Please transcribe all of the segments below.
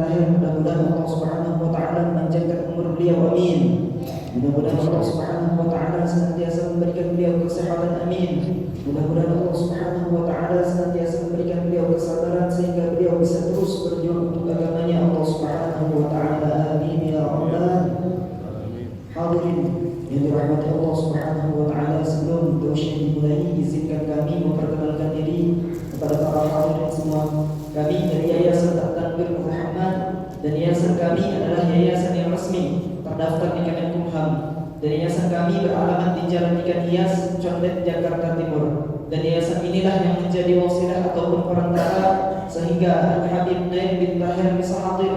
Tahir, mudah-mudahan Allah Subhanahu wa taala memanjangkan umur beliau, amin. Mudah-mudahan Allah Subhanahu wa taala senantiasa memberikan beliau kesehatan, amin. Mudah-mudahan Allah Subhanahu wa taala senantiasa memberikan beliau kesabaran sehingga beliau bisa terus berjuang untuk agamanya Allah Subhanahu wa taala, amin ya rabbal hadirin yang dirahmati Allah Subhanahu wa taala. Sebelum doa dimulai, izinkan kami memperkenalkan diri kepada para hadirin semua. Kami dari Yayasan Tanwir Muhammad, dan yayasan kami adalah yayasan yang resmi terdaftar di Kemenkumham. Dan yayasan kami beralamat di Jalan Ikan Hias, Condet, Jakarta Timur. Dan yayasan inilah yang menjadi wasilah ataupun perantara sehingga Habib Naib bin Tahir bisa hadir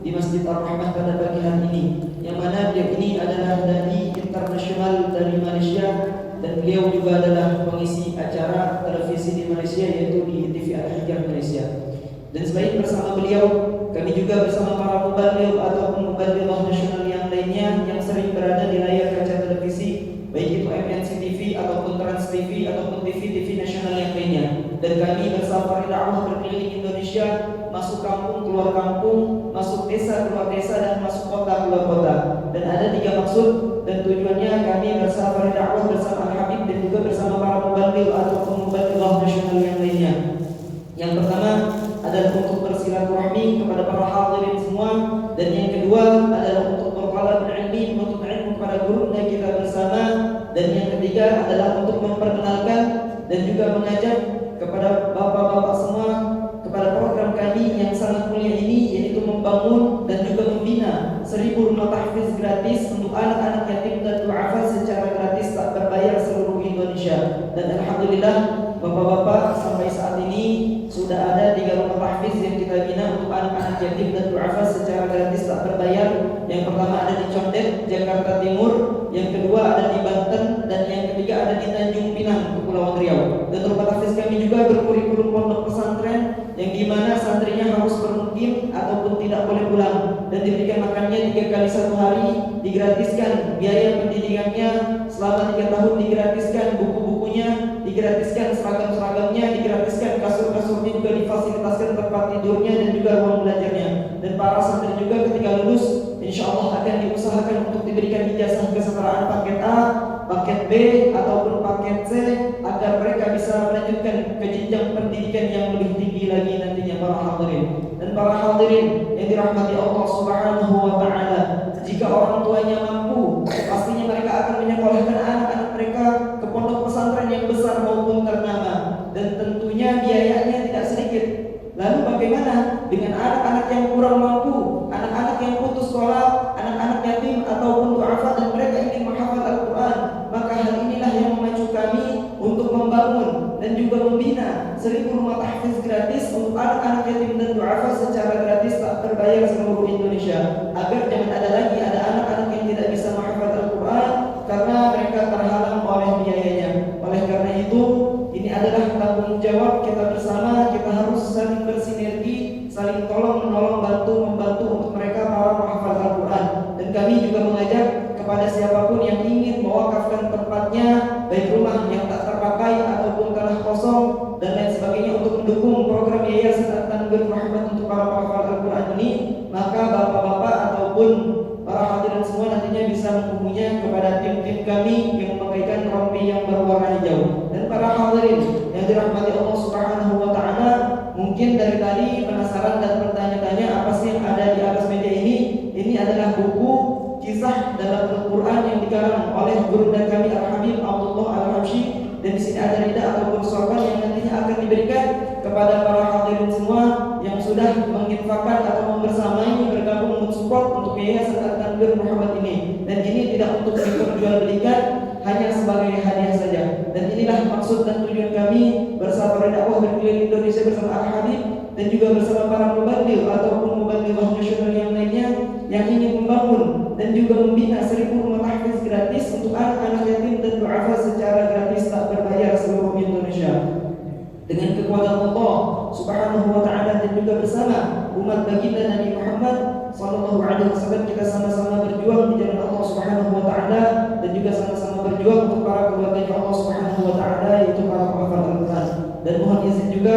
di Masjid Ar-Rahmah pada pagi hari ini, yang mana beliau ini adalah dai internasional dari Malaysia, dan beliau juga adalah pengisi acara televisi di Malaysia, yaitu di TV Al-Hijrah Malaysia. Dan selain bersama beliau, kami juga bersama para mubaligh ataupun mubalighah nasional yang lainnya yang sering berada di layar kaca televisi, baik itu MNC TV ataupun Trans TV ataupun TV nasional yang lainnya. Dan kami bersafari dakwah berkeliling Indonesia, masuk kampung keluar kampung, masuk desa keluar desa, dan masuk kota keluar kota. Dan ada 3 maksud dan tujuannya kami bersafari dakwah bersama Al-Habib dan juga bersama para mubaligh ataupun mubalighah nasional yang lainnya. Yang pertama adalah untuk bersilaturahmi kepada para hadirin semua, dan yang kedua adalah untuk bertalab ilmi, menuntut ilmu kepada guru dan kita bersama, dan yang ketiga adalah untuk memperkenalkan dan juga mengajak kepada bapak-bapak semua kepada program kami yang sangat mulia ini, yaitu membangun dan juga membina 1000 rumah tahfiz gratis untuk anak-anak yatim dan du'afa secara gratis tak berbayar seluruh Indonesia. Dan alhamdulillah bapak-bapak, sampai saat ini sudah ada 3 rumah tahfiz yang kita bina untuk anak-anak yatim dan du'afa secara gratis tak berbayar. Yang pertama ada di Condet, Jakarta Timur, yang kedua ada di Banten, dan yang ketiga ada di Tanjung Pinang, Kepulauan Riau. Dan rumah tahfiz kami juga berkurikulum pondok pesantren, yang dimana santrinya harus bermukim ataupun tidak boleh pulang, dan diberikan makannya 3 kali 1 hari, digratiskan biaya pendidikannya selama 3 tahun, digratiskan buku-bukunya, digratiskan seragam-seragamnya, digratiskan kasur-kasurnya, juga difasilitaskan tempat tidurnya dan juga ruang belajarnya. Dan para santri juga ketika lulus insyaallah akan diusahakan untuk diberikan ijazah kesetaraan paket A, paket B ataupun paket C, agar mereka bisa melanjutkan ke jenjang pendidikan yang lebih tinggi lagi nantinya para hadirin. Dan para hadirin yang dirahmati Allah Subhanahu wa taala, jika orang tuanya mampu, pastinya mereka akan menyekolahkan anak-anak mereka ke pondok pesantren yang besar maupun ternama, dan tentunya biayanya tidak sedikit. Lalu bagaimana dengan anak-anak yang kurang mampu, anak-anak yang putus sekolah, anak-anak yatim ataupun du'afa, dan mereka ingin menghafal Al-Quran? Maka hal inilah yang memacu kami untuk membangun dan juga membina 1000 rumah tahfiz gratis untuk anak-anak yatim dan du'afa secara gratis tak berbayar seluruh Indonesia, agar jangan ada lagi ada anak-anak yang tidak bisa menghafal Al-Quran karena mereka terhalang oleh biayanya. Oleh karena itu, ini adalah tanggung jawab kita bersama. Kita harus saling bersinergi, saling tolong-menolong, membantu untuk mereka para penghafal Al-Quran. Dan kami juga mengajak kepada siapapun yang ingin mewakafkan tempatnya, baik rumah yang tak terpakai ataupun tanah kosong dan lain sebagainya, untuk mendukung program Yayasan Tanwir Muhammad untuk para penghafal Al-Quran ini, maka bapak-bapak ataupun para hadirin semua nantinya bisa menghubunginya kepada tim-tim kami yang memakaikan rompi yang berwarna hijau. Dan para hadirin yang dirahmati Allah Subhanahu wa taala, mungkin dari tadi penasaran dan bertanya-tanya apa sih yang ada di atas meja ini? Ini adalah buku kisah dalam Al-Quran yang dikarang oleh guru dan kami Al-Habib Abdullah Al-Habsyi, dan di sini ada rida ataupun sorban yang nantinya akan diberikan kepada para hadirin semua yang sudah menginfakkan atau membersamai, bergabung, mensupport untuk Yayasan Tanwir Muhammad ini. Dan ini tidak untuk diperjualbelikan, hanya sebagai hadiah saja. Dan inilah maksud dan tujuan kami bersama dakwah berkeliling Indonesia bersama Al-Habib dan juga bersama para mubaligh ataupun mubalighah nasional yang lainnya yang ingin membangun dan juga membina 1000 rumah tahfiz gratis untuk anak-anak yatim dan du'afa secara gratis tak berbayar seluruh Indonesia. Dengan kekuatan Allah Subhanahu wa taala dan juga bersama umat baginda Nabi Muhammad sallallahu alaihi wasallam, kita sama-sama berjuang di jalan Allah Subhanahu wa taala dan juga sama-sama berjuang untuk para keluarga Allah Subhanahu wa taala, yaitu para penghafal Al-Quran. Dan mohon izin juga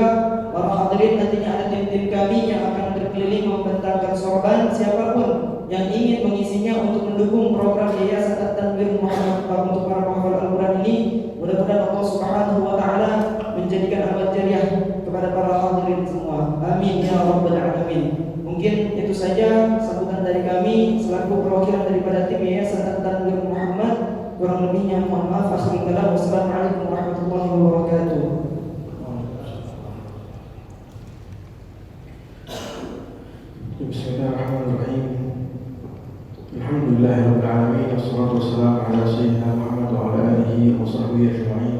para hadirin, nantinya ada tim-tim kami yang akan berkeliling membentangkan kosongan, siapapun yang ingin mengisinya untuk mendukung program Yayasan At-Tanwir Muhammad untuk para penghafal Al-Quran ini, mudah-mudahan Allah Subhanahu wa Ta'ala menjadikan amal jariah kepada para hadirin semua. Amin ya rabbal alamin. Mungkin itu saja sambutan dari kami selaku perwakilan daripada tim Yayasan At-Tanwir Muhammad. Kurang lebihnya mohon maaf. Akhirul kalam. Wassalamualaikum warahmatullahi wabarakatuh. Bismillahirrahmanirrahim. Alhamdulillahirabbil alamin, wassalatu wassalamu ala sayyidina Muhammad wa ala alihi wa sahbihi ajma'in.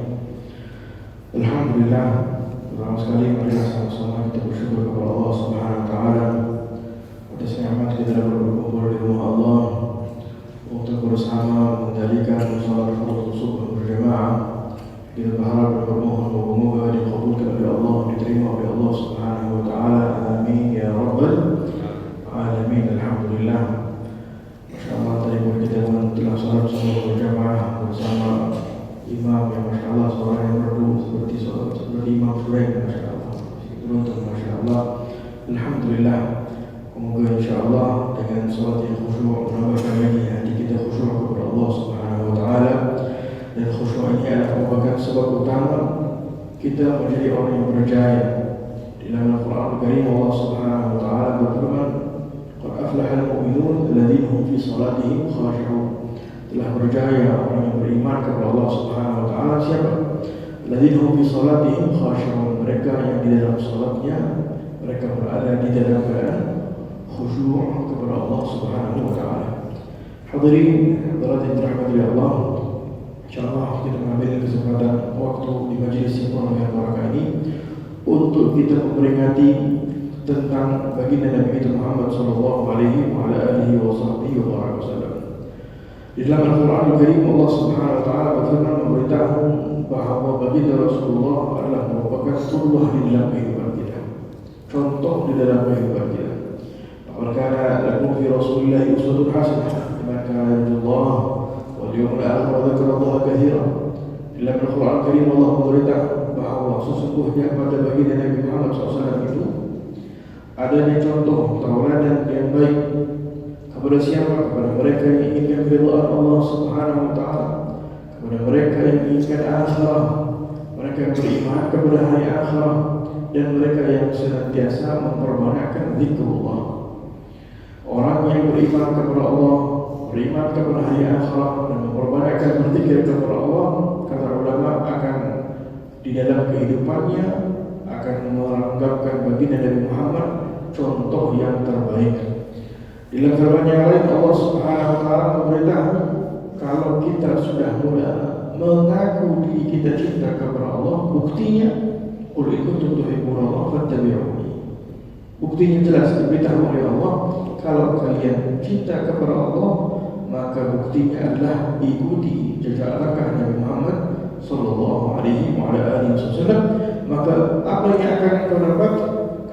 Alhamdulillah, pertama sekali marilah sama-sama kita bersyukur kepada Allah Subhanahu wa taala atas nikmat kita dalam berkumpul di rumah Allah untuk bersama menjalankan salat fardu subuh berjamaah. Kita berharap dan bermohon moga-moga dikabulkan oleh Allah, diterima oleh Allah Subhanahu wa taala. Amin ya rabbal alamin. Alhamdulillah. Masyaallah, tadi kita telah salat subuh berjamaah bersama imam yang masyaallah suara yang merdu seperti Imam Suraim, masyaallah. Beruntung, masyaallah. Alhamdulillah. Semoga insyaallah dengan salat yang khusyuk menambahkan lagi hati kita khusyuk kepada Allah Subhanahu wa taala. Dan khusyuk ini adalah merupakan sebab utama kita menjadi orang yang berjaya. Di dalam Al-Quran Al-Karim Allah Subhanahu wa taala berfirman, "Qad aflahal mu'minun alladzina hum fi salatihim khashi'un." Telah berjaya orang yang beriman kepada Allah Subhanahu wa taala. Siapa? Alladzina hum fi salatihim khashi'un. Mereka yang di dalam salatnya mereka berada di dalam keadaan khusyuk kepada Allah Subhanahu wa taala. Hadirin hadirat yang dirahmati Allah, insyaallah kita mengambil kesempatan waktu di majelis yang penuh dengan barakah ini untuk kita memperingati tentang baginda Nabi kita Muhammad sallallahu alaihi wa ala alihi wasallam. Di dalam Al-Quran Al-Karim Allah Subhanahu wa taala berfirman memberitahu bahwa baginda Rasulullah adalah merupakan surah di dalam kehidupan kita, contoh di dalam kehidupan kita. Maka lakum fi Rasulillah uswatun hasanah liman kana yarjullah wal yawmal akhir wa dzakarallaha katsiran. Di dalam Al-Quran Al-Karim Allah memberitahu bahwa sesungguhnya pada baginda Nabi Muhammad SAW itu adanya contoh tauladan yang baik. Kepada siapa? Kepada mereka yang inginkan keridhaan Allah Subhanahu wa taala, kepada mereka yang inginkan akhirat, mereka yang beriman kepada hari akhirat, dan mereka yang senantiasa memperbanyakkan zikrullah. Orang yang beriman kepada Allah, beriman kepada hari akhirat, dan memperbanyakkan berzikir kepada Allah, kata ulama, akan di dalam kehidupannya akan menganggapkan baginda Nabi Muhammad contoh yang terbaik. Di dalam firman yang lain Allah Subhanahu wa taala memberitahu kalau kita sudah mulai mengaku diri kita cinta kepada Allah, buktinya qul in kuntum tuhibbuna fattabi'uni. Buktinya jelas diberitahu oleh Allah kalau kalian cinta kepada Allah, maka buktinya adalah ikuti jejak langkah Nabi Muhammad sallallahu alaihi wa ala alihi wasallam. Maka apa yang akan kau dapat?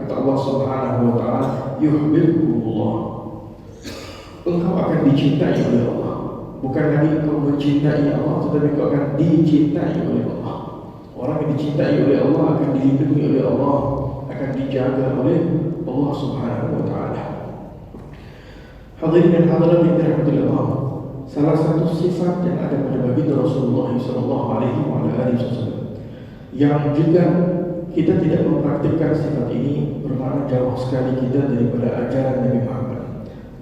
Kata Allah Subhanahu wa taala, yuhibbukumullah. Engkau akan dicintai oleh Allah. Bukan lagi engkau mencintai Allah, tetapi engkau akan dicintai oleh Allah. Orang yang dicintai oleh Allah akan dilindungi oleh Allah, akan dijaga oleh Allah Subhanahu wa taala. Hadirin dan hadirat yang dirahmati Allah, salah satu sifat yang ada pada baginda Rasulullah sallallahu alaihi wasallam yang juga kita tidak mempraktikkan sifat ini, bermakna jauh sekali kita daripada ajaran Nabi Muhammad,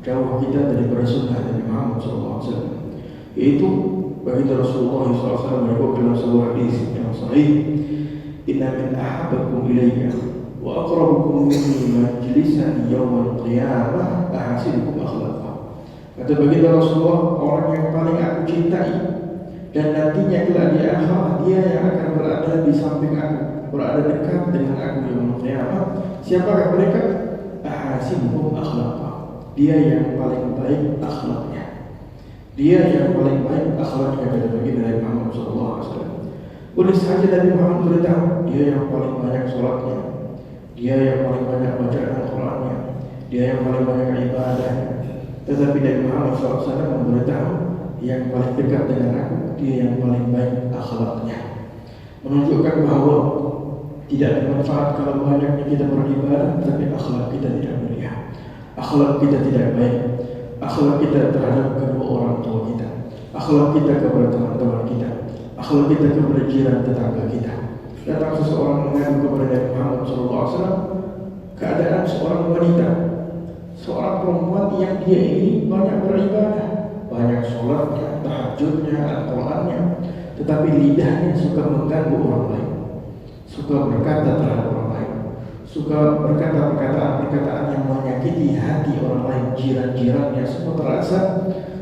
jauh kita daripada sunnah Nabi Muhammad SAW. Yaitu baginda Rasulullah SAW menyebut dalam sebuah hadis yang sahih, inna min ahabbakum ilayya wa aqrabukum minni majlisan yawmal qiyamah ahasinukum akhlaqah. Kata baginda Rasulullah, orang yang paling aku cintai dan nantinya kelak di akhirat dia yang akan berada di samping aku, berada dekat dengan aku yawmal qiyamah. Siapakah mereka? Ahasinukum akhlaqah. Dia yang paling baik akhlaknya. Dia yang paling baik akhlaknya kata baginda Nabi Muhammad SAW. Boleh saja Nabi Muhammad beritahu dia yang paling banyak sholatnya, dia yang paling banyak bacaan Al-Qurannya, dia yang paling banyak ibadahnya. Tetapi Nabi Muhammad SAW memberitahu yang paling dekat dengan aku, dia yang paling baik akhlaknya. Menunjukkan bahwa tidak ada manfaat kalau banyaknya kita beribadah, tapi akhlak kita tidak mulia. akhlak kita tidak baik, akhlak kita terhadap kedua orang tua kita, akhlak kita kepada teman-teman kita, akhlak kita kepada jiran tetangga kita. Datang seseorang mengadu kepada Nabi Muhammad SAW, keadaan seorang wanita, seorang perempuan yang dia ini banyak beribadah, banyak sholatnya, tahajudnya, Al-Qurannya, tetapi lidahnya suka mengganggu orang lain, suka berkata terhadap orang lain, suka berkata perkataan-perkataan yang menyakiti hati orang lain, jiran-jirannya. Semua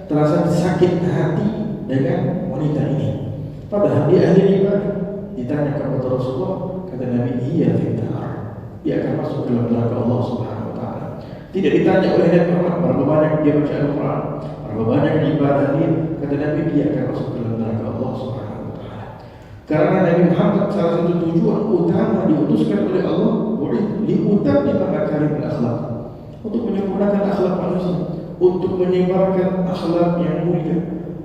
terasa sakit hati dengan wanita ini. Padahal dia ahli ibadah. Ditanya kepada Rasulullah, kata Nabi, iya finnar, dia akan masuk ke dalam neraka Allah Subhanahu Wa Taala. Tidak ditanya oleh Nabi Muhammad berapa banyak dia baca Al-Quran, berapa banyak ibadah dia, kata Nabi, dia akan masuk ke dalam neraka Allah Subhanahu Wa Taala. Karena Nabi Muhammad salah satu tujuan utama diutuskan oleh Allah liutammima makarimul akhlak, untuk menyempurnakan akhlak manusia, untuk menyebarkan akhlak yang mulia.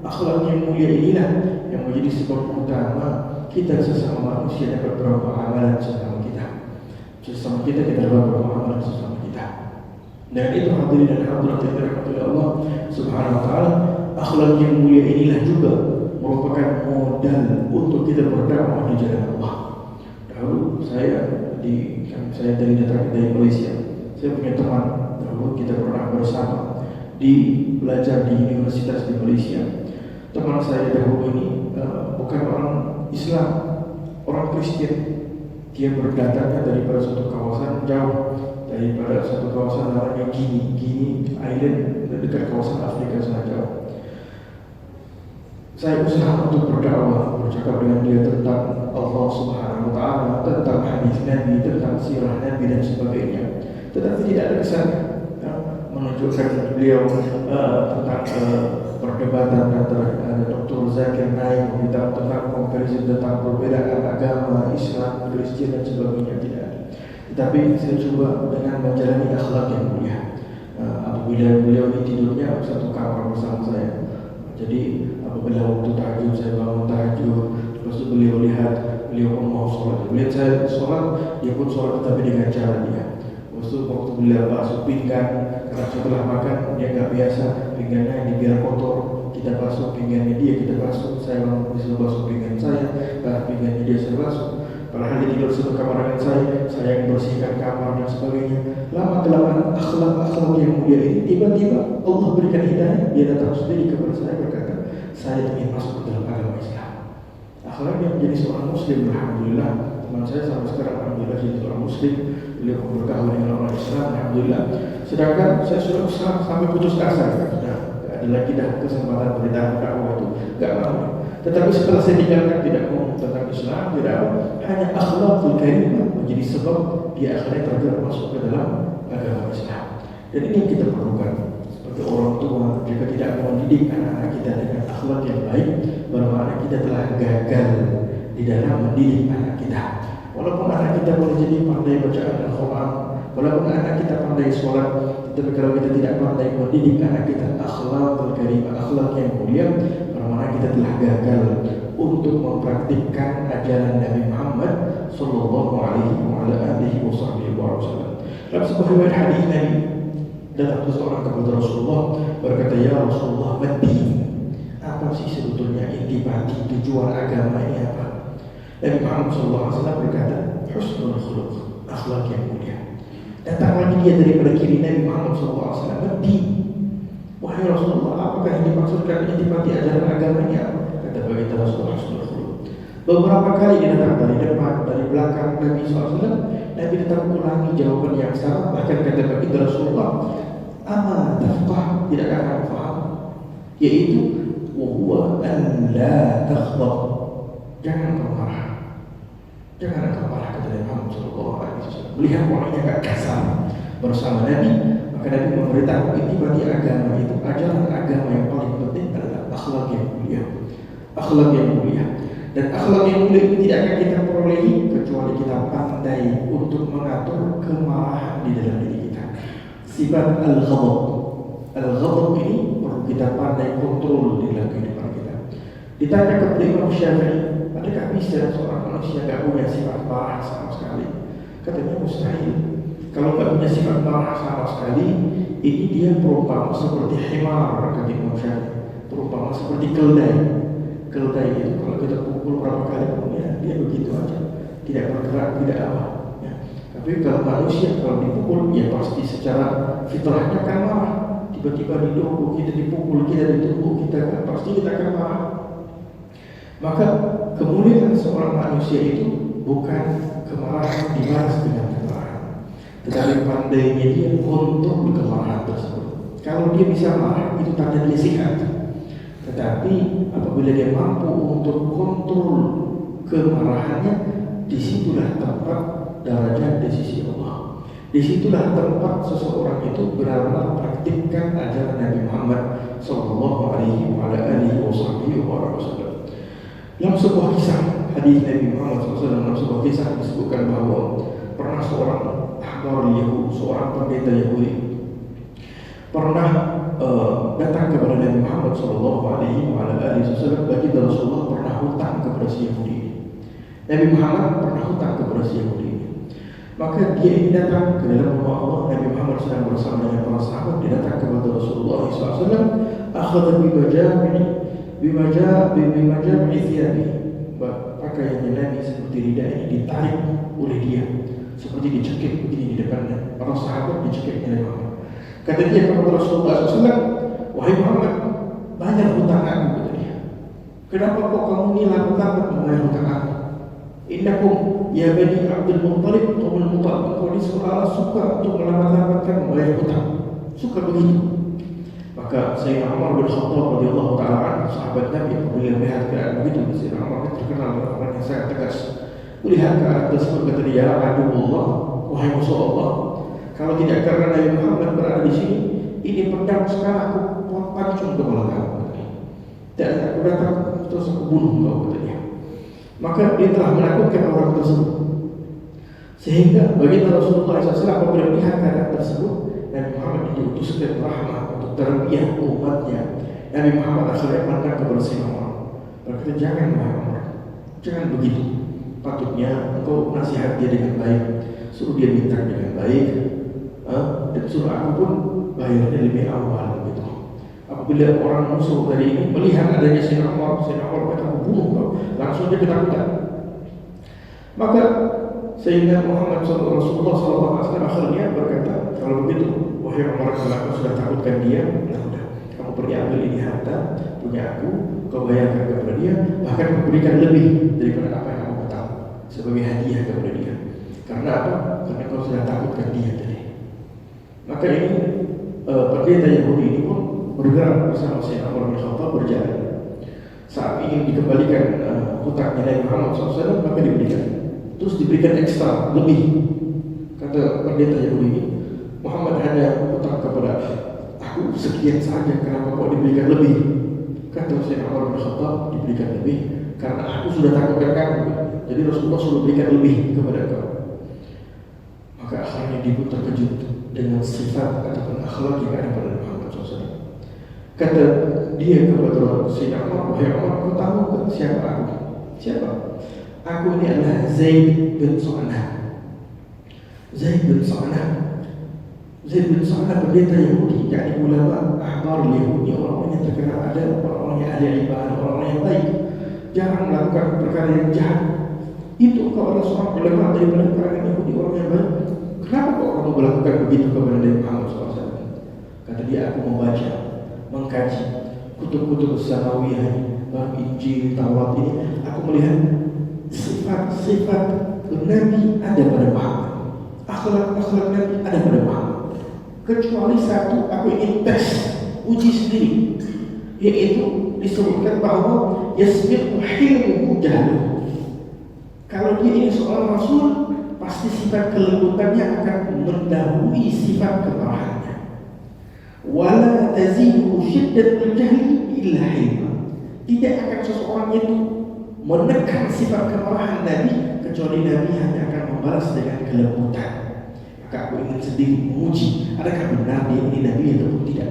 Akhlak yang mulia inilah yang menjadi sebab utama kita sesama manusia dapat bermuamalah sesama kita. Sesama kita dapat bermuamalah sesama kita. Dan itu hadirin dan hadirat yang dirahmati Allah Subhanahu Wa Taala. Akhlak yang mulia inilah juga merupakan modal untuk kita berdakwah di jalan Allah. Dahulu saya dari datang dari Malaysia. Saya punya teman, dahulu kita pernah bersama belajar di universitas di Malaysia. Teman saya dahulu ini bukan orang Islam, orang Kristen. Dia berdatangnya daripada suatu kawasan jauh, daripada suatu kawasan namanya Guinea Island, dekat kawasan Afrika sangat jauh. Saya usaha untuk berdakwah, bercakap dengan dia tentang Allah Subhanahu Wa Taala, tentang hadis Nabi, tentang sirah Nabi dan sebagainya. Tetapi tidak ada kesannya menunjukkan beliau tentang perdebatan antara Dr. Zakir Naik tentang komparisi tentang perbedaan agama Islam, Kristen dan sebagainya, tidak. Tetapi saya coba dengan menjalani akhlak yang mulia. Apabila beliau ini tidurnya satu kamar bersama saya, jadi apabila waktu tahajud saya bangun tahajud, lepas itu beliau pun mau sholat. Melihat saya sholat, dia pun sholat tetapi dengan cara dia. Lepas itu waktu beliau basuh pinggan, karena setelah makan dia nggak biasa pinggannya dibiar kotor, kita basuh pinggannya dia, kita basuh. Saya bangun disuruh basuh pinggan saya, pinggannya dia saya basuh. Padahal dia tidur satu kamar dengan saya yang bersihkan kamar dan sebagainya. Lama-kelamaan akhlak yang mulia ini tiba-tiba Allah berikan hidayah, dia datang sendiri kepada saya berkata, saya ingin masuk ke dalam agama Islam. Akhlak yang menjadi seorang Muslim, alhamdulillah. Teman saya sampai sekarang alhamdulillah jadi seorang Muslim, beliau berkahwin dengan orang Islam, alhamdulillah. Sedangkan saya sudah usaha sampai putus asa, sudah ada lagi kesempatan beritahu dakwah itu, gak mau. Tetapi setelah saya tinggalkan, tidak mau tentang Islam, tidak mau, hanya akhlakul karimah menjadi sebab dia akhirnya tergerak masuk ke dalam agama Islam. Dan ini yang kita perlukan sebagai orang tua. Jika tidak mendidik anak-anak kita dengan akhlak yang baik, bermakna kita telah gagal di dalam mendidik anak kita. Walaupun anak kita boleh jadi pandai bacaan Al-Quran, walaupun anak kita pandai sholat, tetapi kalau kita tidak pandai mendidik anak kita akhlakul karimah, akhlak yang mulia, bermakna kita telah gagal untuk mempraktikkan ajaran Nabi Muhammad sallallahu alaihi wasallam. Dalam sebuah riwayat hadis Nabi, datang seseorang kepada Rasulullah berkata, ya Rasulullah, mati. Apa sih sebetulnya intipati tujuan agama ini apa? Nabi Muhammad sallallahu alaihi wasallam berkata, husnul khuluq, akhlak yang mulia. Datang lagi dia daripada kiri Nabi Muhammad sallallahu alaihi wasallam, mati. Wahai Rasulullah, apakah yang dimaksudkan intipati ajaran agama ini apa? Kata baginda Rasulullah husnul khuluq. Beberapa kali dia datang dari depan, dari belakang Nabi SAW. Nabi tetap ulangi jawaban yang sama. Bahkan kata baginda Rasulullah, ama tafqah, tidakkah kamu faham? Yaitu wahuwa an la takhdab, jangan kau marah, jangan kau marah, kata Nabi Muhammad SAW. Melihat orangnya agak kasar bersama Nabi, maka Nabi memberitahu intipati agama itu, ajaran agama yang paling penting adalah akhlak yang mulia. Akhlak yang mulia. Dan akhlak yang mulia itu tidak akan kita perolehi kecuali kita pandai untuk mengatur kemarahan di dalam diri kita. Sifat al-ghadab. Al-ghadab ini perlu kita pandai kontrol di dalam kehidupan kita. Ditanya kepada Imam Syafi'i, adakah bisa seorang manusia tidak punya sifat marah sama sekali? Katanya mustahil. Kalau nggak punya sifat marah sama sekali, ini dia perumpama seperti himar kata Imam Syafi'i, perumpama seperti keldai. Keldai itu kalau kita pukul berapa kali pun ya dia begitu aja, tidak bergerak, tidak apa. Ya. Tapi kalau manusia kalau dipukul ya pasti secara fitrahnya akan marah. Tiba-tiba didukung kita, dipukul kita, ditumbuk kita, kan pasti kita akan marah. Maka kemuliaan seorang manusia itu bukan kemarahan dibalas dengan kemarahan, tetapi pandainya dia kontrol kemarahan tersebut. Kalau dia bisa marah itu tanda dia sehat. Tetapi apabila dia mampu untuk kontrol kemarahannya, disitulah tempat derajat di sisi Allah. Disitulah tempat seseorang itu benar-benar praktikkan ajaran Nabi Muhammad Sallallahu Alaihi Wasallam. Dalam sebuah kisah hadis Nabi Muhammad SAW, dalam sebuah kisah disebutkan bahwa pernah seorang ahbar Yahudi, seorang pendeta Yahudi, pernah datang kepada Nabi Muhammad SAW. Bagi Rasulullah pernah hutang kepada si Yahudi. Nabi Muhammad pernah hutang kepada si Yahudi. Maka dia ini datang ke dalam rumah Allah. Nabi Muhammad sedang bersama dengan para sahabat. Dia datang kepada Rasulullah SAW. Akhadha bimajami thiyabi. Pakaian Nabi seperti ridha ini ditarik oleh dia, seperti dicekik begini di depannya. Para sahabat dicekik oleh Muhammad. Kata dia kepada Rasulullah SAW, wahai Muhammad, banyak hutang aku, kata dia. Kenapa kok kamu ini lambat membayar hutang aku? Innakum ya bani Abdul Muttalib, kau ini seolah suka untuk melambat-lambatkan membayar hutang. Suka begitu. Maka Sayyidina Umar bin Khattab radhiyallahu ta'ala, sahabat Nabi, apabila melihat keadaan begitu, Sayyidina Umar terkenal dengan orang yang sangat tegas. Melihat keadaan tersebut, kata dia, aduhullah, wahai musuh Allah, kalau tidak karena Nabi Muhammad berada di sini, ini pedang sekarang aku pancung kepala kamu. Dan aku datang terus aku bunuh kau, kata dia. Maka dia telah menakutkan orang tersebut. Sehingga bagi Rasulullah SAW apabila melihat keadaan tersebut, Nabi Muhammad diutuskan rahmat untuk tarbiyah umatnya. Nabi Muhammad akhirnya pandang kepada Sayyidina Umar, berkata, jangan Muhammad, jangan begitu. Patutnya engkau nasihat dia dengan baik, suruh dia minta dengan baik, dan suruh aku pun bayarnya lebih awal gitu. Apabila orang musuh tadi ini melihat adanya Sayyidina Umar kata, aku bunuh kau, langsung dia ketakutan. Maka Sayyidina Muhammad Rasulullah SAW akhirnya berkata, kalau begitu, wahai Umar, kalau aku sudah takutkan dia, sudah, kamu pergi ambil ini harta punya aku, kau bayarkan kepada dia, bahkan kau berikan lebih daripada apa yang aku tahu sebagai hadiah kepada dia. Karena apa? Karena kau sudah takutkan dia tadi. Maka ini pendeta Yahudi ini pun bergerak bersama Sayyidina Umar bin Khattab berjalan. Saat ingin dikembalikan hutangnya Nabi Muhammad SAW, maka diberikan. Terus diberikan ekstra, lebih. Kata pendeta Yahudi ini, Muhammad hanya hutang kepada aku sekian saja, kenapa kok diberikan lebih? Kata Sayyidina Umar bin Khattab, diberikan lebih karena aku sudah takutkan kamu. Jadi Rasulullah sudah berikan lebih kepada kau. Maka akhirnya dia pun terkejut dengan sifat ataupun akhlak yang ada pada Muhammad SAW. Kata dia kepada Sayyidina Umar, wahai Umar, kau tahu kan siapa aku? Siapa? Aku ini adalah Zaid bin Sa'nah. Zaid bin Sa'nah. Zaid bin Sa'nah pendeta Yahudi, yakni ulama ahbar Yahudi, orang-orang yang terkenal ada, orang-orang yang ahli ibadah, orang-orang yang baik, jarang melakukan perkara yang jahat. Itu kau adalah seorang ulama daripada kalangan Yahudi, orang yang baik. Kenapa kok kamu melakukan begitu kepada Nabi Muhammad SAW? Kata dia, aku membaca, mengkaji kutub-kutub Samawiyah, bab Injil, Taurat ini, aku melihat sifat-sifat Nabi ada pada Muhammad, akhlak-akhlak Nabi ada pada Muhammad. Kecuali satu, aku ingin tes, uji sendiri, yaitu disebutkan bahwa yasbiqu hilmuhu jahluhu. Kalau dia ini seorang Rasul, pasti sifat kelembutannya akan mendahului sifat kemarahannya. Wala tazidu syiddatul jahli illa hilma. Tidak akan seseorang itu menekan sifat kemarahan Nabi kecuali Nabi hanya akan membalas dengan kelembutan. Maka aku ingin sendiri menguji, adakah benar dia ini Nabi ataupun tidak.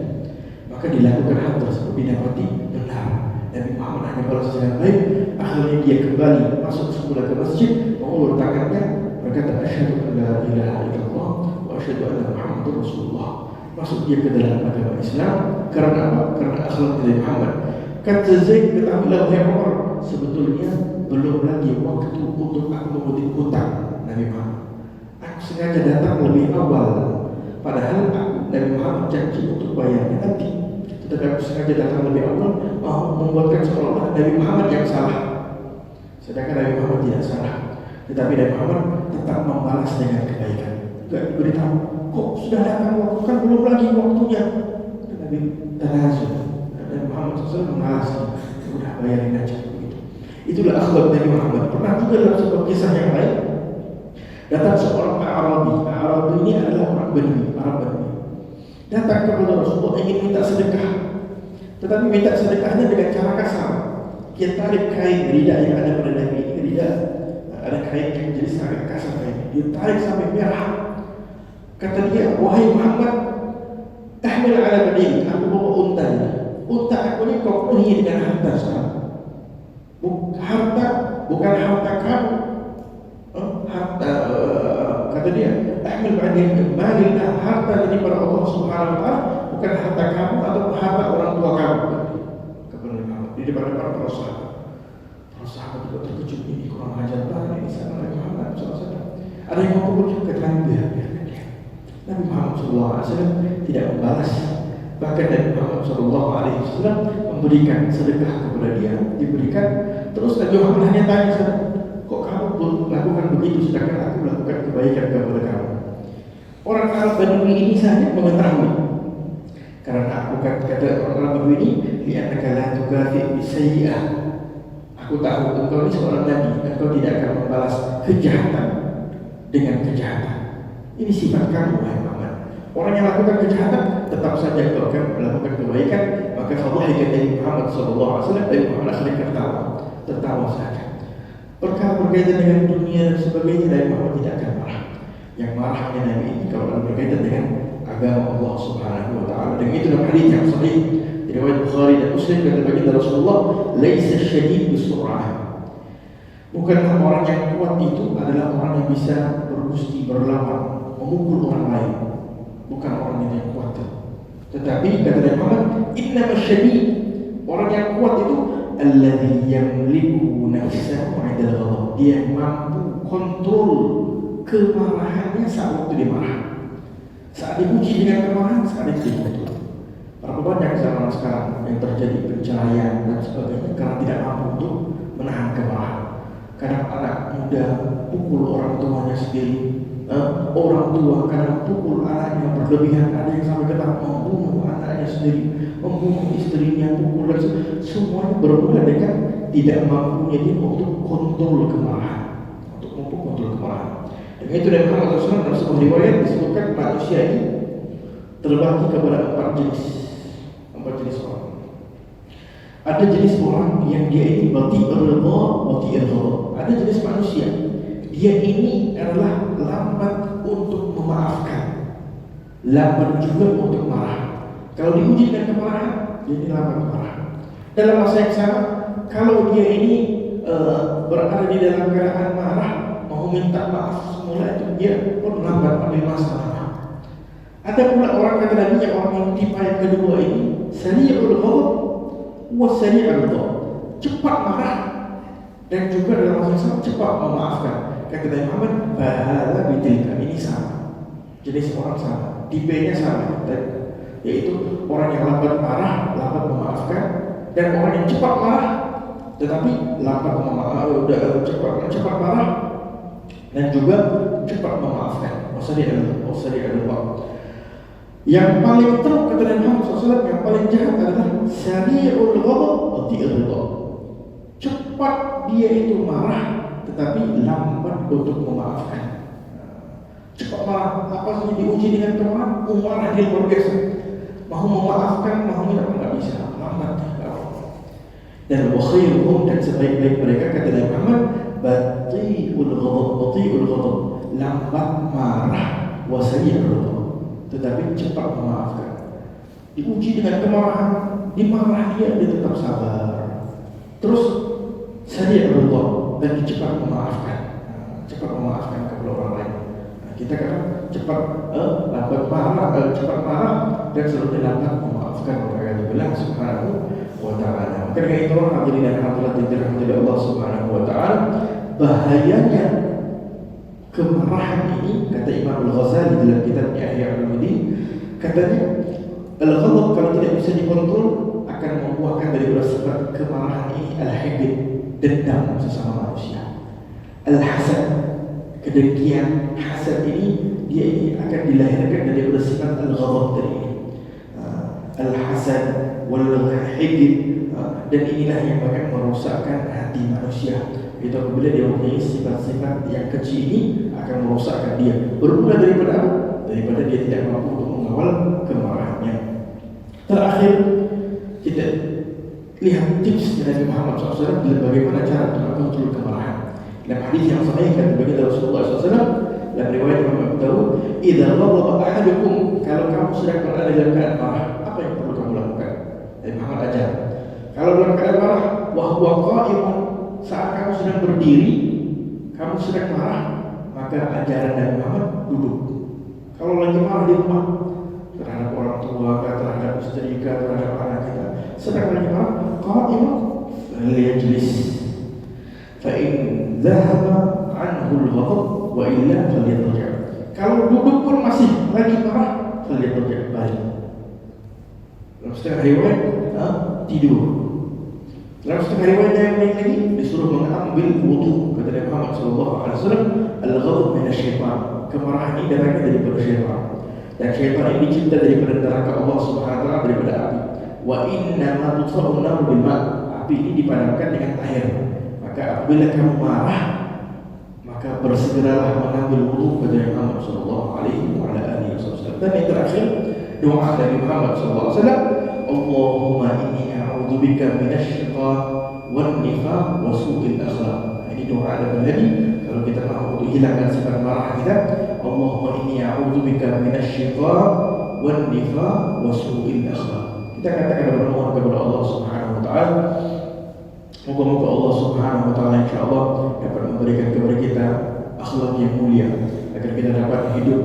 Maka dilakukan hal tersebut, didapati benar Nabi Muhammad hanya balas dengan baik. Akhirnya dia kembali masuk semula ke masjid, mengulur tangannya, berkata asyhadu an la ilaha illallah wa asyhadu anna Muhammadar Rasulullah. Masuk dia ke dalam agama Islam karena apa? Karena akhlak Nabi Muhammad. Kata Zaid, ketahuilah wahai Umar, sebetulnya belum lagi waktu untuk aku mengutip hutang Nabi Muhammad. Aku sengaja datang lebih awal, padahal Nabi Muhammad janji untuk bayarnya nanti. Tetapi aku sengaja datang lebih awal, mau membuatkan seolah-olah Nabi Muhammad yang salah, sedangkan Nabi Muhammad tidak salah. Tetapi Nabi Muhammad tetap membalas dengan kebaikan. Tidak diberitahu, kok sudah datang waktu, kan belum lagi waktunya. Nabi tanazul, Nabi Muhammad SAW membalas, sudah bayarin aja begitu. Itulah akhlak Nabi Muhammad. Pernah juga dalam sebuah kisah yang lain, datang seorang Arabi. Arabi ini adalah orang Badui, Arab Badui. Datang kepada Rasulullah ingin minta sedekah, tetapi minta sedekahnya dengan cara kasar. Dia tarik kain rida yang ada pada Nabi, rida ada kain yang jadi sangat kasar kain. Dia tarik sampai merah. Kata dia, wahai Muhammad, tahmil ala badil, aku bawa unta ini. Unta aku ini kau penuhi dengan harta sekarang. Bukan harta kamu. Kata dia, tahmil badil, malillah, harta ini pada Allah Subhanahu wa Ta'ala, bukan harta kamu atau harta orang tua kamu. Di depan-depan para sahabat. Para sahabat juga terkejut, ini kurang ajar banget ini sama Nabi Muhammad SAW. Ada yang mau pukul ke dalam biarkan dia. Nabi Muhammad SAW tidak membalas. Bahkan Nabi Muhammad SAW memberikan sedekah kepada dia, diberikan. Terus Nabi Muhammad hanya tanya, kok kamu belum melakukan begitu sedangkan aku melakukan kebaikan kepada kamu? Orang Arab Badui ini saja mengetahui, karena aku kata orang Arab Badui ini, li'annaka la tukafi' bisayyi'ah. Aku tahu engkau ini seorang nabi, engkau tidak akan membalas kejahatan dengan kejahatan. Ini sifat kamu, wahai Muhammad. Orang yang lakukan kejahatan tetap saja engkau akan melakukan kebaikan. Maka fadhahika Nabi Muhammad SAW, Nabi Muhammad akhirnya tertawa saja. Perkara berkaitan dengan dunia dan sebagainya, Nabi Muhammad tidak akan marah. Yang marahnya Nabi ini kalau berkaitan dengan agama Allah Subhanahu wa Ta'ala. Dan itu dalam hadis yang sahih riwayat Bukhari dan Muslim, kata baginda Rasulullah, laisa syadid bisur'ah. Bukanlah orang yang kuat itu adalah orang yang bisa bergusti, berlawan, memukul orang lain. Bukan orang yang kuat. Tetapi kata Nabi Muhammad, innama syadid, orang yang kuat itu alladzi yamliku nafsahu 'inda al-ghadab. Dia mampu kontrol kemarahannya saat waktu dia marah. Saat diuji dengan kemarahan, saat itu dikontrol. Berapa banyak zaman sekarang yang terjadi perceraian dan sebagainya karena tidak mampu untuk menahan kemarahan. Kadang anak muda pukul orang tuanya sendiri, orang tua kadang pukul anaknya berlebihan, ada yang sampai kata membunuh anaknya sendiri, membunuh istrinya, pukul dan semuanya bermula dengan tidak mampunya dia untuk kontrol kemarahan, untuk mampu kontrol kemarahan. Dan itu dari Muhammad SAW dalam sebuah riwayat disebutkan manusia ini terbagi kepada 4 jenis orang. Ada jenis orang yang dia ini bati'ur ridha, bati'ur ghadab. Ada jenis manusia, dia ini adalah lambat untuk memaafkan, lambat juga untuk marah. Kalau diuji dengan kemarahan, dia ini lambat marah. Dalam masa yang sama, kalau dia ini berada di dalam keadaan marah, mau minta maaf semula, itu dia pun lambat ambil masalah. Ada pula orang, kata Nabi, orang yang tipe yang kedua ini sari'ul ghadab wa sari'ul ghadab, cepat marah dan juga dalam masa yang sama cepat memaafkan. Kata Nabi Muhammad, bahaya bitilka, ini sama, jenis orang sama, tipenya sama, yaitu orang yang lambat marah, lambat memaafkan, dan orang yang cepat marah tetapi lambat cepat marah dan juga cepat memaafkan. Yang paling teruk, kata Nabi Muhammad SAW, yang paling jahat adalah sari'ul ghadab bati'ur ridha. Cepat dia itu marah tetapi lambat untuk memaafkan. Cepat marah, apa saja diuji dengan kemarahan, marah dia luar biasa. Mau memaafkan, mau tidak bisa, lambat. Dan wakhairuhum, dan sebaik-baik mereka, kata Nabi Muhammad, bati'ul ghadab, lambat marah, wa sari'ul ghadab, tetapi cepat memaafkan. Diuji dengan kemarahan, dimarah dia tetap sabar. Terus sari'ul ghadab, dan cepat memaafkan. cepat memaafkan kepada orang lain. Nah, kita kan cepat marah dan selalu lambat memaafkan kepada Allah Subhanahu wa taala. Maka dengan itu hadirin dan hadirat yang dirahmati Allah Subhanahu wa taala, bahayanya kemarahan ini, kata Imam Al-Ghazali dalam kitabnya Ihya Ulumuddin, katanya al-ghadab kalau tidak bisa dikontrol akan membuahkan dari sifat kemarahan ini al-hibd, dendam sesama manusia. Al-hasad, kedengkian, hasad ini dia ini akan dilahirkan dari sifat al-ghadab tadi. Al-hasad wal-hibd, dan inilah yang akan merusakkan hati manusia. Itu apabila dia mempunyai sifat-sifat yang kecil ini akan merusakkan dia. Bermula daripada dia tidak mampu untuk mengawal kemarahannya. Terakhir, kita lihat tips dari Muhammad SAW dalam bagaimana cara untuk mengontrol kemarahan. Dalam hadis yang sahih kata baginda Rasulullah SAW dalam riwayat Imam Abu Dawud, "Idza ghadaba ahadukum," kalau kamu sedang berada dalam keadaan marah, apa yang perlu kamu lakukan? Dari Muhammad ajar. Kalau dalam keadaan marah, wa huwa qa'imun, saat kamu sedang berdiri, kamu sedang marah, maka ajaran dari Muhammad duduk. Kalau lagi marah di rumah terhadap orang tua, terhadap istri, terhadap anak kita, sedang lagi marah, qa'imun falyajlis. Fa in dhahaba anhu al-ghadab wa illa falyarji'. Kalau duduk pun masih lagi marah, falyarji', balik. Dalam setengah riwayat tidur. Dalam setengah riwayat yang lain lagi disuruh mengambil wudu. Kata Nabi Muhammad SAW, al-ghadab min asy-syaitan. Kemarahan ini datangnya daripada syaitan. Dan syaitan ini dicipta daripada neraka Allah Subhanahu wa taala, daripada api. Wa inna ma tutfa'u an-nar bil ma'. Api ini dipadamkan dengan air. Maka apabila kamu marah, maka bersegeralah mengambil wudu kepada Nabi Muhammad sallallahu alaihi wasallam. Dan yang terakhir, doa dari Muhammad sallallahu alaihi wasallam, Allahumma inni a'udzubika minasy-syiqaq wan nifaq wa su'il akhlaq. Ini doa dari Nabi kalau kita mau untuk hilangkan sifat marah kita, Allahumma inni a'udzubika minasy-syiqaq wan nifaq wa su'il akhlaq. Kita katakan bermohon kepada Allah Subhanahu wa taala, moga-moga Allah Subhanahu wa taala insyaallah dapat memberikan kepada kita akhlak yang mulia agar kita dapat hidup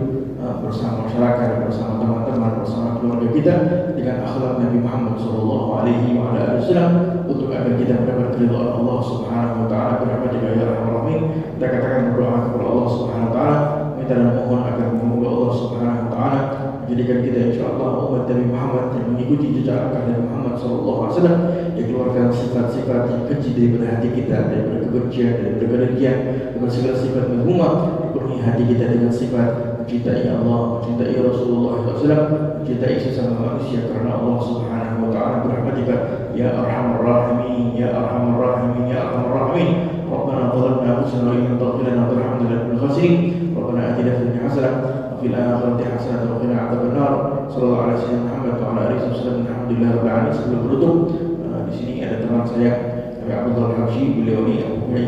bersama masyarakat, bersama teman-teman, bersama keluarga kita dengan akhlak Nabi Muhammad sallallahu alaihi wasallam, untuk agar kita mendapat keridhaan Allah Subhanahu wa taala. Berhormat ya Rahman Rahim, kita katakan berdoa kepada Allah Subhanahu wa taala, minta dan mohon agar semoga Allah Subhanahu wa taala menjadikan kita insyaallah umat Nabi Muhammad yang mengikuti jejak langkah Nabi Muhammad sallallahu alaihi wasallam, yang keluarkan sifat-sifat yang keji daripada hati kita, daripada kebencian, daripada kedengkian, daripada segala sifat mazmumah. Penuhi hati kita dengan sifat mencintai Allah, mencintai Rasulullah SAW, mencintai sesama manusia karena Allah Subhanahu wa taala. Berahmatika ya arhamar rahimin, ya arhamar rahimin, ya arhamar rahimin. Rabbana zalamna anfusana wa in lam taghfir lana wa tarhamna lanakunanna khasirin. Rabbana atina fid dunya hasanah wa fil akhirati hasanah wa qina adzabannar. Sallallahu alaihi wasallam Muhammad wa ala alihi wasallam. Alhamdulillahirabbil alamin. Sebelum menutup, di sini ada teman saya Nabi Abdullah Habsyi. Beliau ini mempunyai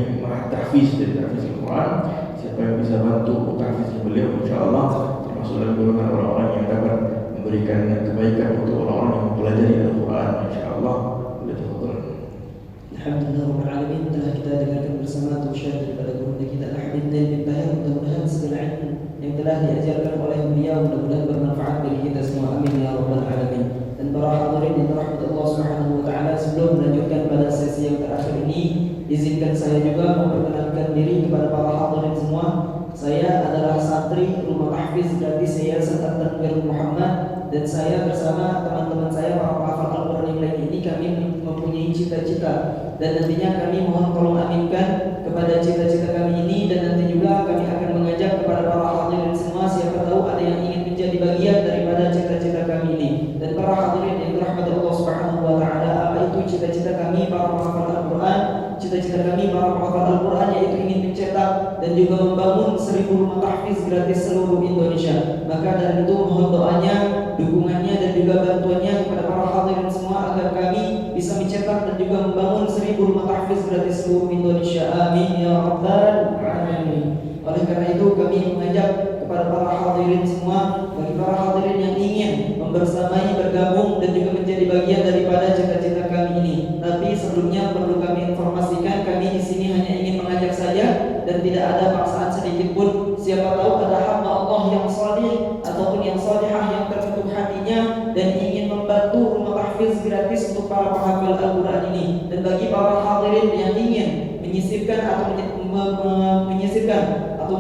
tahfiz dari tahfiz Al-Quran. Siapa yang bisa bantu tahfiz beliau, insyaallah termasuk dalam golongan orang-orang yang dapat memberikan kebaikan untuk orang-orang yang mempelajari Al-Quran, insyaallah. Alhamdulillah alamin, telah kita dengarkan bersama tulisan daripada guru kita Al-Habib Nail bin Tahir. Mudah-mudahan segala ilmu yang telah diajarkan oleh beliau mudah-mudahan bermanfaat bagi kita semua. Amin ya rabbal alamin. Dan para hadirin yang dirahmati Allah Subhanahu wa taala, sebelum melanjutkan pada sesi yang terakhir ini, izinkan saya juga memperkenalkan diri kepada para hadirin semua. Saya adalah santri Rumah Tahfiz Gratis Yayasan Tanwir Muhammad, dan saya bersama teman-teman saya para penghafal Al-Quran yang lain ini, kami mempunyai cita-cita, dan nantinya kami mohon tolong aminkan kepada cita-cita kami ini, dan nanti juga kami akan mengajak kepada para hadirin semua, siapa tahu ada yang ingin menjadi bagian daripada cita-cita kami ini. Dan para hadirin yang dirahmati Allah Subhanahu wa taala, apa itu cita-cita kami para penghafal Al-Quran? Cita-cita kami para penghafal Al-Quran yaitu ingin mencetak dan juga membangun 1000 rumah tahfiz gratis seluruh Indonesia. Maka dari itu mohon doanya, dukungannya dan juga bantuannya kepada para hadirin semua agar kami bisa mencetak dan juga membangun 1000 rumah tahfiz gratis seluruh Indonesia. Amin ya rabbal alamin. Oleh karena itu kami mengajak kepada para hadirin semua, bagi para hadirin yang ingin membersamai, bergabung dan juga menjadi bagian daripada cita-cita kami ini. Tapi sebelumnya perlu kami informasikan, kami di sini hanya ingin mengajak saja dan tidak ada paksaan sedikit yang ingin membantu rumah tahfiz gratis untuk para penghafal Al-Quran ini. Dan bagi para hadirin yang ingin menyisipkan atau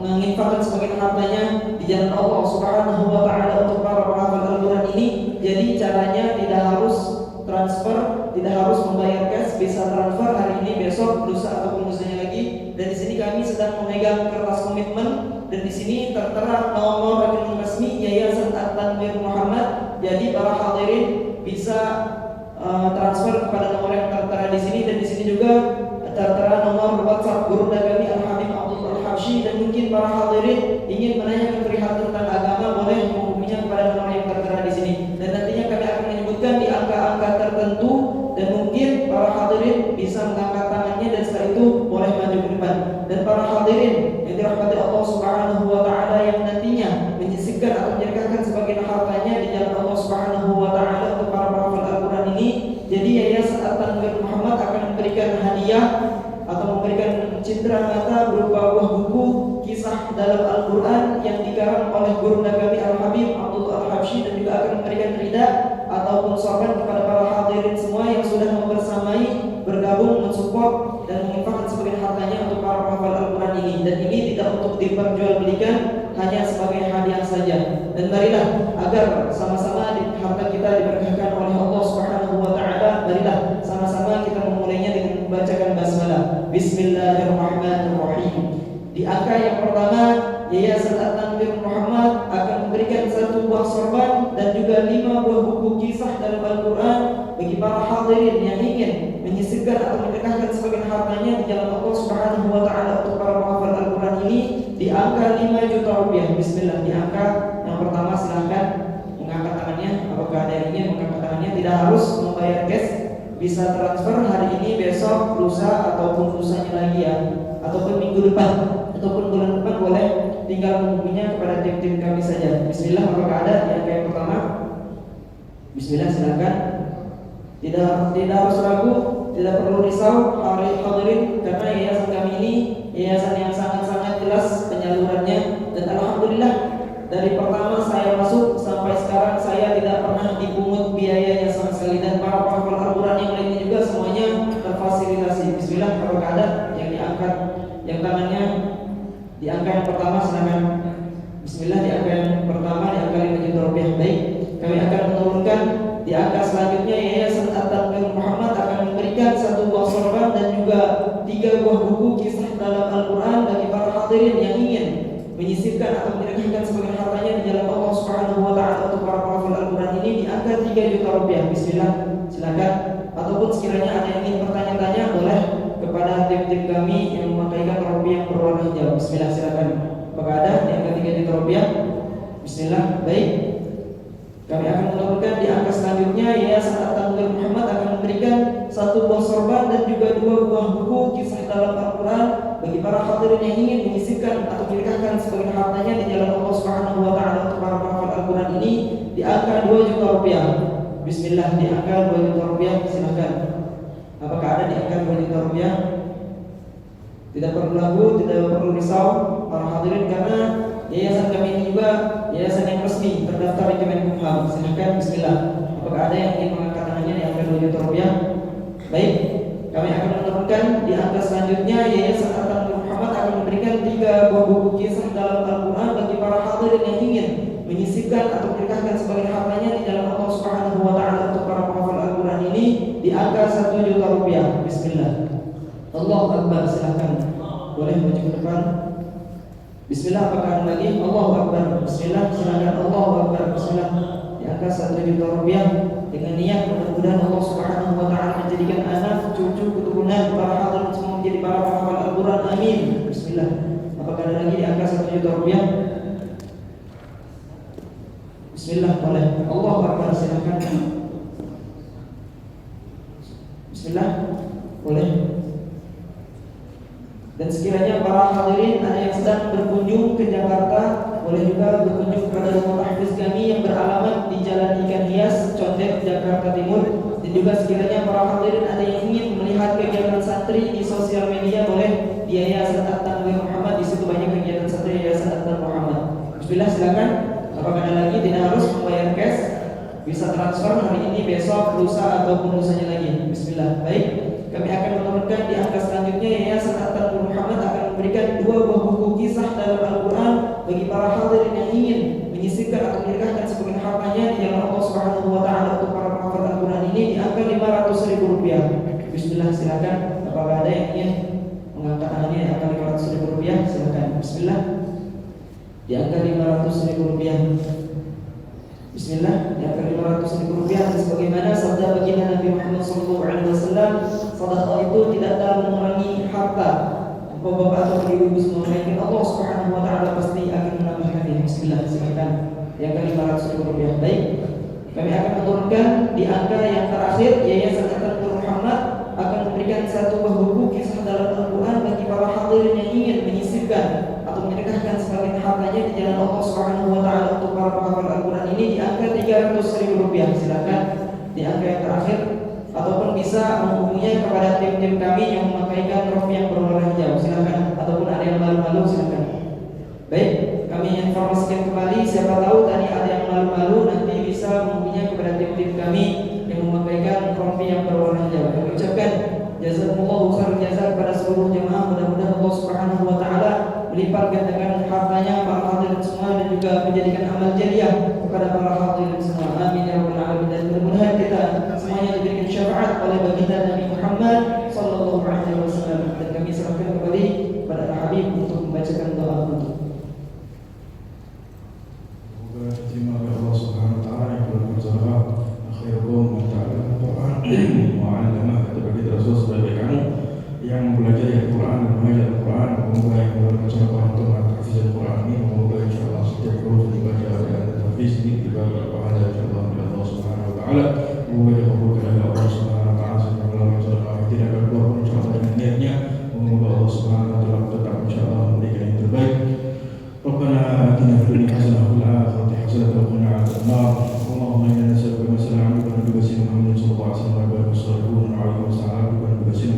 menginfakkan sebagian hartanya di jalan Allah Subhanahu wa taala untuk para penghafal Al-Quran ini, jadi caranya tidak harus transfer, tidak harus membayar cash, bisa transfer hari ini, besok, lusa ataupun lusanya lagi. Dan di sini kami sedang memegang kertas komitmen, dan di sini tertera nomor rekening resmi Yayasan At-Tanwir Muhammad. Jadi para hadirin bisa transfer kepada nomor yang tertera di sini, dan di sini juga tertera nomor WhatsApp guru kami Al-Habib Abdul Al-Habsyi. Dan mungkin para hadirin ingin menanyakan perihal tentang agama, boleh menghubunginya kepada nomor yang tertera di sini. Dan nantinya kami akan menyebutkan di angka-angka tertentu, dan mungkin para hadirin bisa mengangkat tangannya dan setelah itu boleh maju ke depan. Dan para hadirin yang dirahmati Allah Subhanahu wa taala yang nantinya menyisipkan atau menyerahkan sebagian hartanya di jalan Allah Subhanahu wa taala untuk para penghafal Al-Quran ini, jadi Yayasan At-Tanwir Muhammad akan memberikan hadiah atau memberikan cindera mata berupa buah buku kisah dalam Al-Quran yang dikarang oleh guru kami Al-Habib Abdul Al-Habsyi, dan juga akan memberikan rida ataupun sorban kepada para hadirin semua yang sudah membersamai, bergabung, mensupport dan menginfakkan sebagian hartanya untuk para penghafal Al-Quran ini. Dan ini tidak untuk diperjualbelikan, hanya sebagai hadiah saja. Dan marilah agar sama-sama harta kita diberkahkan oleh Allah Subhanahu wa taala, marilah sama-sama kita memulainya dengan membacakan basmalah. Bismillahirrahmanirrahim. Di angka yang pertama, Yayasan At-Tanwir Muhammad akan memberikan 1 buah sorban dan juga 5 buah buku kisah dalam Al-Quran bagi para hadirin yang ingin menyisipkan atau mendekatkan sebagian hartanya di jalan Allah Subhanahu wa taala untuk para penghafal Al-Quran ini di angka 5 juta rupiah. Bismillah. Di angka yang pertama silahkan mengangkat tangannya. Apakah ada yang ingin mengangkat tangannya? Tidak harus membayar cash, bisa transfer hari ini, besok, lusa ataupun lusanya lagi ya, ataupun minggu depan ataupun bulan depan, boleh tinggal menghubunginya kepada tim-tim kami saja. Bismillah. Apakah ada yang kayak pertama? Bismillah, silakan. Tidak harus ragu, tidak perlu risau hadirin, karena yayasan kami ini yayasan yang sangat-sangat jelas penyalurannya. Dan alhamdulillah dari pertama saya masuk sampai sekarang saya tidak pernah dipungut biayanya sama sekali, dan para penghafal Al-Quran yang lainnya juga semuanya terfasilitasi. Bismillah. Apakah ada yang diangkat yang tangannya di angka yang pertama? Silakan. Bismillah. Di angka yang pertama, di angka 5 juta rupiah. Baik, kami akan menurunkan di angka selanjutnya. Yayasan At-Tanwir Muhammad akan memberikan 1 buah sorban dan juga 3 buah buku kisah dalam Al-Quran bagi para hadirin yang ingin menyisipkan atau menyerahkan sebagian hartanya di jalan Allah Subhanahu wa taala untuk para penghafal Al-Quran ini di angka 3 juta rupiah. Bismillah. Silakan. Ataupun sekiranya ada yang ingin bertanya-tanya, boleh kepada tim-tim kami yang memakaikan rompi yang berwarna hijau. Bismillah, silakan. Apakah ada yang angka 3 juta rupiah? Bismillah. Baik, kami akan menurunkan di angka selanjutnya. Yayasan At-Tanwir Muhammad akan memberikan 1 buah sorban dan juga 2 buah buku kisah dalam Al-Quran bagi para hadirin yang ingin menyisipkan atau menyerahkan sebagian hartanya di jalan Allah Subhanahu wa taala untuk para penghafal Al-Quran ini di angka 2 juta rupiah. Bismillah. Di angka 2 juta rupiah, silakan. Apakah ada di angka 2 juta rupiah? Tidak perlu ragu, tidak perlu risau para hadirin, karena yayasan kami ini juga yayasan yang resmi terdaftar di Kemenkumham. Silakan. Bismillah. Apakah ada yang ingin mengangkat tangannya di angka 2 juta rupiah? Baik, kami akan menurunkan di angka selanjutnya. Yayasan At-Tanwir Muhammad akan memberikan 3 buah buku kisah dalam Al-Quran bagi para hadirin yang ingin menyisipkan atau menyerahkan sebagian hartanya di jalan Allah Subhanahu wa taala untuk para penghafal Al-Quran ini di angka 1 juta rupiah. Bismillah. Allahu Akbar. Silakan. Boleh maju ke depan. Bismillah. Apakah ada lagi? Allahu Akbar. Bismillah. Silakan. Allahu Akbar. Bismillah. Di angka 1 juta rupiah dengan niat mudah-mudahan Allah Subhanahu wa taala menjadikan anak, cucu, keturunan para hadirin semua menjadi para penghafal Al-Quran. Amin. Bismillah. Apakah ada lagi di angka 1 juta rupiah? Bismillah. Boleh. Allahu Akbar. Silakan. Bismillah. Boleh. Dan sekiranya para hadirin ada yang sedang berkunjung ke Jakarta, boleh juga berkunjung kepada rumah tahfiz kami yang beralamat di Jalan Ikan Hias, Condet, Jakarta Timur. Dan juga sekiranya para hadirin ada yang ingin melihat kegiatan santri di sosial media, boleh di Yayasan At-Tanwir Muhammad. Di situ banyak kegiatan santri Yayasan At-Tanwir Muhammad. Bismillah. Silakan. Apakah ada lagi? Tidak harus membayar cash, bisa transfer hari ini, besok, lusa ataupun lusanya lagi. Bismillah. Baik, kami akan menurunkan di angka selanjutnya. Yayasan At-Tanwir Muhammad akan memberikan 2 buah buku kisah dalam Al-Quran bagi para hadirin yang ingin menyisipkan atau menyerahkan sebagian hartanya di jalan Allah Subhanahu wa taala untuk para penghafal Al-Quran ini di angka Rp500.000. Bismillah, silakan. Apakah ada yang ingin mengangkat tangannya di angka Rp500.000? Silakan. Bismillah. Di angka Rp500.000. Bismillah, di angka Rp500.000. Dan sebagaimana sabda baginda Nabi Muhammad SAW, sedekah itu tidak akan mengurangi harta bapak atau ibu semua, melainkan Allah Subhanahu wa taala pasti akan menambahkannya. Bismillah, silakan. Di angka Rp500.000. Baik, kami akan menurunkan di angka yang terakhir. Yayasan At-Tanwir Muhammad akan memberikan 1 buah buku kisah dalam Al-Quran bagi para hadirin yang ingin menyisipkan atau menyedekahkan sebagian hartanya di jalan Allah Subhanahu wa taala untuk para penghafal Al-Quran ini di angka Rp300.000. Silakan di angka yang terakhir, ataupun bisa menghubunginya kepada tim-tim kami yang memakaikan rompi yang berwarna hijau. Silakan, ataupun ada yang malu-malu silakan. Baik, kami informasikan kembali, siapa tahu tadi ada yang malu-malu, nanti bisa menghubunginya kepada tim-tim kami yang memakaikan rompi yang berwarna hijau. Kami ucapkan jazakumullahu khairan jazaa kepada seluruh jemaah. Mudah-mudahan Allah Subhanahu wa taala melipat gandakan hartanya para hadirin semua dan juga menjadikan amal jariah kepada para hadirin semua. Amin ya rabbal alamin. Dan mudah-mudahan kita semuanya diberikan syafaat oleh baginda Nabi Muhammad sallallahu alaihi wasallam. Dan kami serahkan kembali kepada Habib untuk membacakan doa penutup. Semoga diterima oleh Allah Subhanahu wa taala yang telah bersedekah. Khairukum man ta'allama Al-Qur'an wa 'allama. Kata bagi Rasul, sebaik kamu yang belajar Al-Quran dan mengajar Al-Quran. Semoga yang melakukan sedekah untuk menghafal Al-Quran ini, semoga insyaallah setiap huruf dibaca dan tahfiz ini dibaca pahala insyaallah oleh Allah Subhanahu wa taala. Semoga dikabulkan oleh Allah Subhanahu wa taala sehingga melakukan sedekah tidak berbuat insyaallah dengan niatnya. Semoga Allah Subhanahu wa taala tetap insyaallah memberikan yang terbaik. Rabbana atina fid dunya hasanah wa fil akhirati hasanah wa qina adzabannar. Allahumma inna nas'aluka ma sallallahu alaihi wa sallam Muhammad sallallahu alaihi wa sallam wa sallallahu alaihi wa sallam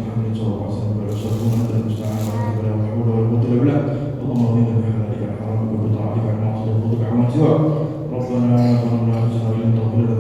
Muhammad sallallahu alaihi wa sallam wa sallallahu alaihi wa sallam wa hawla wa quwwata illa billah. Allahumma inna bihalalika haramika wa ta'atika ma'asiyaka wa ta'atika 'amma siwa. Rabbana zalamna anfusana wa lam taghfir lana